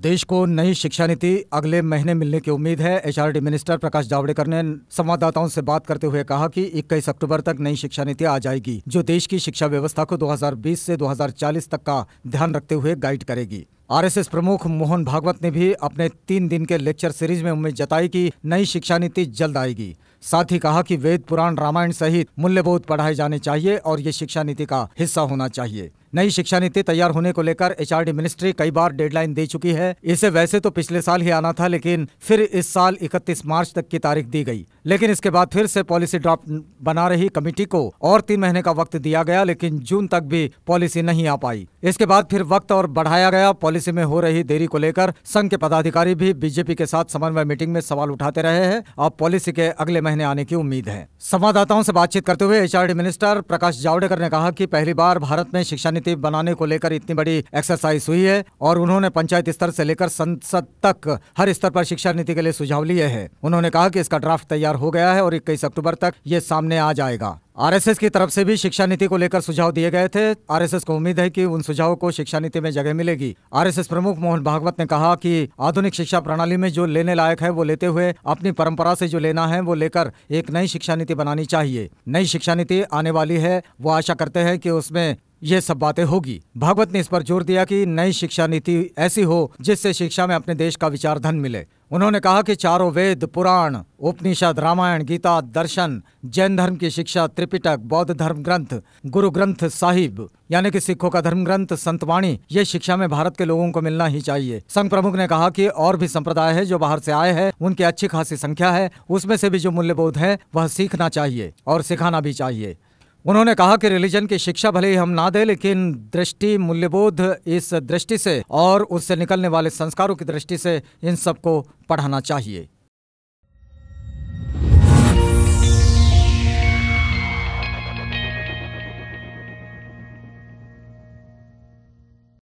देश को नई शिक्षा नीति अगले महीने मिलने की उम्मीद है। एचआरडी मिनिस्टर प्रकाश जावड़ेकर ने संवाददाताओं से बात करते हुए कहा कि 21 अक्टूबर तक नई शिक्षा नीति आ जाएगी, जो देश की शिक्षा व्यवस्था को 2020 से 2040 तक का ध्यान रखते हुए गाइड करेगी। आरएसएस प्रमुख मोहन भागवत ने भी अपने 3 दिन के लेक्चर सीरीज में उम्मीद जताई कि नई शिक्षा नीति जल्द आएगी। साथ ही कहा कि वेद, पुराण, रामायण सहित मूल्यबोध पढ़ाए जाने चाहिए और ये शिक्षा नीति का हिस्सा होना चाहिए। नई शिक्षा नीति तैयार होने को लेकर एचआरडी मिनिस्ट्री कई बार डेडलाइन दे चुकी है। इसे वैसे तो पिछले साल ही आना था, लेकिन फिर इस साल 31 मार्च तक की तारीख दी गई। लेकिन इसके बाद फिर से पॉलिसी ड्राफ्ट बना रही कमेटी को और 3 महीने का वक्त दिया गया, लेकिन जून तक भी पॉलिसी नहीं आ पाई। इसके बाद फिर वक्त और बढ़ाया गया। पॉलिसी में हो रही देरी को लेकर संघ के पदाधिकारी भी बीजेपी के साथ समन्वय मीटिंग में सवाल उठाते रहे हैं। अब पॉलिसी के अगले महीने आने की उम्मीद है। संवाददाताओं से बातचीत करते हुए एचआरडी मिनिस्टर प्रकाश जावड़ेकर ने कहा कि पहली बार भारत में शिक्षा नीति बनाने को लेकर इतनी बड़ी एक्सरसाइज हुई है और उन्होंने पंचायत स्तर से लेकर संसद तक हर स्तर पर शिक्षा नीति के लिए सुझाव लिए हैं। उन्होंने कहा कि इसका ड्राफ्ट तैयार हो गया है और 21 अक्टूबर तक ये सामने आ जाएगा। आरएसएस की तरफ से भी शिक्षा नीति को लेकर सुझाव दिए गए थे। आरएसएस को उम्मीद है कि उन सुझावों को शिक्षा नीति में जगह मिलेगी। आरएसएस प्रमुख मोहन भागवत ने कहा कि आधुनिक शिक्षा प्रणाली में जो लेने लायक है वो लेते हुए अपनी परंपरा से जो लेना है वो लेकर एक नई शिक्षा नीति बनानी चाहिए। नई शिक्षा नीति आने वाली है, वो आशा करते हैं कि उसमें ये सब बातें होगी। भागवत ने इस पर जोर दिया कि नई शिक्षा नीति ऐसी हो जिससे शिक्षा में अपने देश का विचार धन मिले। उन्होंने कहा कि चारों वेद, पुराण, उपनिषद, रामायण, गीता, दर्शन, जैन धर्म की शिक्षा, त्रिपिटक, बौद्ध धर्म ग्रंथ, गुरु ग्रंथ साहिब यानी कि सिखों का धर्म ग्रंथ संतवाणी, ये शिक्षा में भारत के लोगों को मिलना ही चाहिए। संघ प्रमुख ने कहा कि और भी संप्रदाय है जो बाहर से आए हैं, उनकी अच्छी खासी संख्या है, उसमें से भी जो मूल्यबोध है वह सीखना चाहिए और सिखाना भी चाहिए। उन्होंने कहा कि रिलीजन की शिक्षा भले ही हम ना दें, लेकिन दृष्टि, मूल्यबोध, इस दृष्टि से और उससे निकलने वाले संस्कारों की दृष्टि से इन सबको पढ़ाना चाहिए।